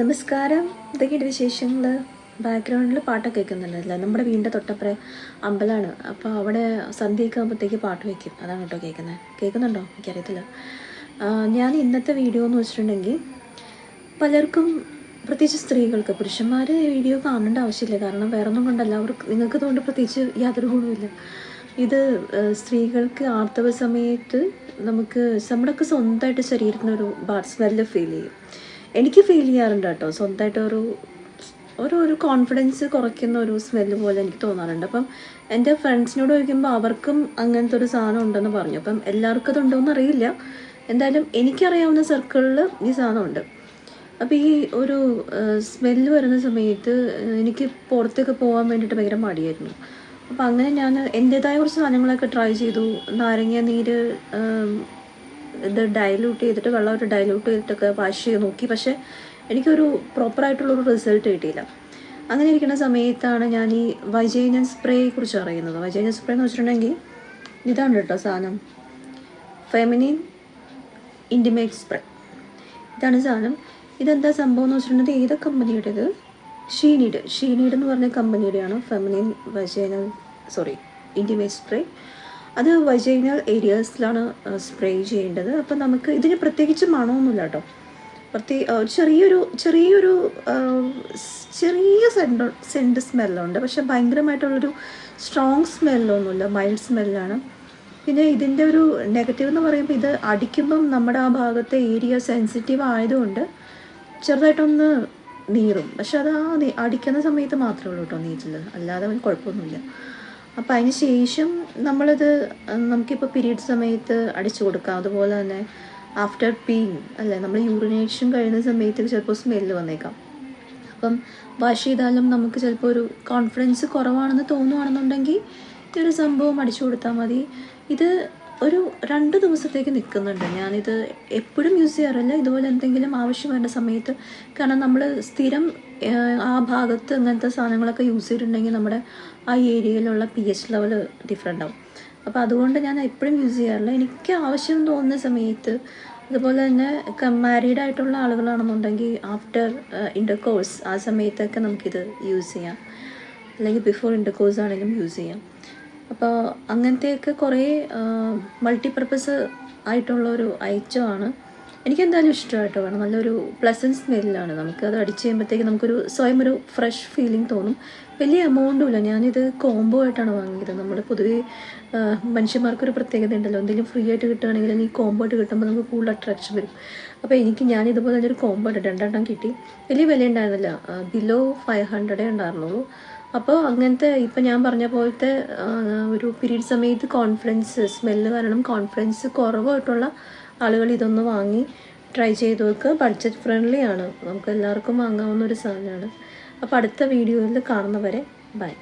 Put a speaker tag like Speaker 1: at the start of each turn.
Speaker 1: നമസ്കാരം. എന്തൊക്കെയുണ്ട് വിശേഷങ്ങൾ? ബാക്ക്ഗ്രൗണ്ടിൽ പാട്ടൊക്കെ കേൾക്കുന്നുണ്ടല്ലേ? നമ്മുടെ വീടിൻ്റെ തൊട്ടപ്പുറം അമ്പലമാണ്. അപ്പോൾ അവിടെ സന്ധ്യയൊക്കെ ആകുമ്പോഴത്തേക്ക് പാട്ട് വയ്ക്കും. അതാണ് കേട്ടോ കേൾക്കുന്നത്. കേൾക്കുന്നുണ്ടോ? എനിക്കറിയത്തില്ല. ഞാൻ ഇന്നത്തെ വീഡിയോ എന്ന് വെച്ചിട്ടുണ്ടെങ്കിൽ പലർക്കും, പ്രത്യേകിച്ച് സ്ത്രീകൾക്ക്, പുരുഷന്മാർ വീഡിയോ കാണേണ്ട ആവശ്യമില്ല. കാരണം വേറെ ഒന്നും കൊണ്ടല്ല, അവർക്ക് നിങ്ങൾക്ക് അതുകൊണ്ട് പ്രത്യേകിച്ച് യാതൊരു ഗുണമില്ല. ഇത് സ്ത്രീകൾക്ക് ആർത്തവ സമയത്ത് നമ്മുടെയൊക്കെ സ്വന്തമായിട്ട് ശരീരത്തിനൊരു ബാഡ് സ്മെല്ല് ഫീൽ ചെയ്യും. എനിക്ക് ഫീൽ ചെയ്യാറുണ്ട് കേട്ടോ. സ്വന്തമായിട്ട് ഒരു കോൺഫിഡൻസ് കുറയ്ക്കുന്ന ഒരു സ്മെല്ല് പോലെ എനിക്ക് തോന്നാറുണ്ട്. അപ്പം എൻ്റെ ഫ്രണ്ട്സിനോട് ചോദിക്കുമ്പോൾ അവർക്കും അങ്ങനത്തെ ഒരു സാധനം ഉണ്ടെന്ന് പറഞ്ഞു. അപ്പം എല്ലാവർക്കും അതുണ്ടോ എന്ന് അറിയില്ല. എന്തായാലും എനിക്കറിയാവുന്ന സർക്കിളിൽ ഈ സാധനമുണ്ട്. അപ്പോൾ ഈ ഒരു സ്മെല്ല് വരുന്ന സമയത്ത് എനിക്ക് പുറത്തേക്ക് പോകാൻ വേണ്ടിയിട്ട് ഭയങ്കര മടിയായിരുന്നു. അപ്പോൾ അങ്ങനെ ഞാൻ എൻ്റേതായ കുറച്ച് സാധനങ്ങളൊക്കെ ട്രൈ ചെയ്തു. നാരങ്ങ നീര് ഇത് ഡൈല്യൂട്ട് ചെയ്തിട്ട്, വെള്ളമായിട്ട് ഡൈല്യൂട്ട് ചെയ്തിട്ടൊക്കെ വാഷ് ചെയ്ത് നോക്കി. പക്ഷേ എനിക്കൊരു പ്രോപ്പറായിട്ടുള്ളൊരു റിസൾട്ട് കിട്ടിയില്ല. അങ്ങനെ ഇരിക്കുന്ന സമയത്താണ് ഞാൻ ഈ വജൈനൽ സ്പ്രേയെ കുറിച്ച് അറിയുന്നത്. വജൈനൽ സ്പ്രേ എന്ന് വെച്ചിട്ടുണ്ടെങ്കിൽ ഇതാണ് കേട്ടോ സാധനം. ഫെമിനിൻ ഇൻറ്റിമേറ്റ് സ്പ്രേ, ഇതാണ് സാധനം. ഇതെന്താ സംഭവം എന്ന് വെച്ചിട്ടുണ്ടെങ്കിൽ ഏത് കമ്പനിയുടേത്? ഷീനീഡ് എന്ന് പറഞ്ഞ കമ്പനിയുടെയാണ് ഫെമിനിൻ ഇൻറ്റിമേറ്റ് സ്പ്രേ. അത് വജൈനൽ ഏരിയാസിലാണ് സ്പ്രേ ചെയ്യേണ്ടത്. അപ്പം നമുക്ക് ഇതിന് പ്രത്യേകിച്ച് മണമൊന്നുമില്ല കേട്ടോ. ചെറിയൊരു സെൻറ്റ് സ്മെല്ലുണ്ട്. പക്ഷെ ഭയങ്കരമായിട്ടുള്ളൊരു സ്ട്രോങ് സ്മെല്ലൊന്നുമില്ല, മൈൽഡ് സ്മെല്ലാണ്. പിന്നെ ഇതിൻ്റെ ഒരു നെഗറ്റീവ് എന്ന് പറയുമ്പോൾ ഇത് അടിക്കുമ്പം നമ്മുടെ ആ ഭാഗത്തെ ഏരിയ സെൻസിറ്റീവ് ആയതുകൊണ്ട് ചെറുതായിട്ടൊന്ന് നീറും. പക്ഷെ അത് അടിക്കുന്ന സമയത്ത് മാത്രമേ ഉള്ളൂ കേട്ടോ നീറ്റിൽ, അല്ലാതെ അവന് കുഴപ്പമൊന്നുമില്ല. അപ്പോൾ അതിന് ശേഷം നമുക്കിപ്പോൾ പീരീഡ് സമയത്ത് അടിച്ചു കൊടുക്കാം. അതുപോലെ തന്നെ ആഫ്റ്റർ പീയിങ് അല്ലേ, നമ്മൾ യൂറിനേഷൻ കഴിയുന്ന സമയത്ത് ചിലപ്പോൾ സ്മെല്ല് വന്നേക്കാം. അപ്പം വാഷ് ചെയ്താലും നമുക്ക് ചിലപ്പോൾ ഒരു കോൺഫിഡൻസ് കുറവാണെന്ന് തോന്നുകയാണെന്നുണ്ടെങ്കിൽ ഈ ഒരു സംഭവം അടിച്ചു കൊടുത്താൽ മതി. ഇത് ഒരു 2 ദിവസത്തേക്ക് നിൽക്കുന്നുണ്ട്. ഞാനിത് എപ്പോഴും യൂസ് ചെയ്യാറില്ല. ഇതുപോലെ എന്തെങ്കിലും ആവശ്യം വേണ്ട സമയത്ത്, കാരണം നമ്മൾ സ്ഥിരം ആ ഭാഗത്ത് അങ്ങനത്തെ സാധനങ്ങളൊക്കെ യൂസ് ചെയ്തിട്ടുണ്ടെങ്കിൽ നമ്മുടെ ആ ഏരിയയിലുള്ള pH ലെവൽ ഡിഫറെൻ്റ് ആവും. അപ്പോൾ അതുകൊണ്ട് ഞാൻ എപ്പോഴും യൂസ് ചെയ്യാറില്ല. എനിക്ക് ആവശ്യം തോന്നുന്ന സമയത്ത്, അതുപോലെ തന്നെ മാരീഡ് ആയിട്ടുള്ള ആളുകളാണെന്നുണ്ടെങ്കിൽ ആഫ്റ്റർ ഇൻ്റർകോഴ്സ് ആ സമയത്തൊക്കെ നമുക്കിത് യൂസ് ചെയ്യാം. അല്ലെങ്കിൽ ബിഫോർ ഇൻ്റർകോഴ്സ് ആണെങ്കിലും യൂസ് ചെയ്യാം. അപ്പോൾ അങ്ങനത്തെയൊക്കെ കുറേ മൾട്ടിപർപ്പസ് ആയിട്ടുള്ളൊരു ഐറ്റമാണ്. എനിക്കെന്തായാലും ഇഷ്ടമായിട്ടോ. കാരണം നല്ലൊരു പ്ലസൻറ്റ് സ്മെല്ലാണ്. നമുക്കത് അടിച്ച് കഴിയുമ്പോഴത്തേക്ക് നമുക്കൊരു സ്വയം ഒരു ഫ്രഷ് ഫീലിംഗ് തോന്നും. വലിയ എമൗണ്ടും ഇല്ല. ഞാനിത് കോംബോ ആയിട്ടാണ് വാങ്ങിയത്. നമ്മൾ പൊതുവേ മനുഷ്യന്മാർക്കൊരു പ്രത്യേകത ഉണ്ടല്ലോ, എന്തെങ്കിലും ഫ്രീ ആയിട്ട് കിട്ടുകയാണെങ്കിൽ ഈ കോംബോ ആയിട്ട് കിട്ടുമ്പോൾ നമുക്ക് കൂടുതൽ അട്രാക്ഷൻ വരും. അപ്പോൾ ഞാനിതുപോലെ തന്നെ ഒരു കോംബോ ആയിട്ട് 2 കിട്ടി. വലിയ വില ഉണ്ടായിരുന്നില്ല, ബിലോ 500 ഉണ്ടായിരുന്നുള്ളൂ. അപ്പോൾ അങ്ങനത്തെ ഇപ്പം ഞാൻ പറഞ്ഞ പോലത്തെ ഒരു പീരീഡ് സമയത്ത് സ്മെല്ല് കാരണം കോൺഫിഡൻസ് കുറവായിട്ടുള്ള ആളുകൾ ഇതൊന്ന് വാങ്ങി ട്രൈ ചെയ്ത് നോക്കുക. ബഡ്ജറ്റ് ഫ്രണ്ട്ലി ആണ്, നമുക്ക് എല്ലാവർക്കും വാങ്ങാവുന്ന ഒരു സാധനമാണ്. അപ്പോൾ അടുത്ത വീഡിയോയിൽ കാണുന്നവരെ ബൈ.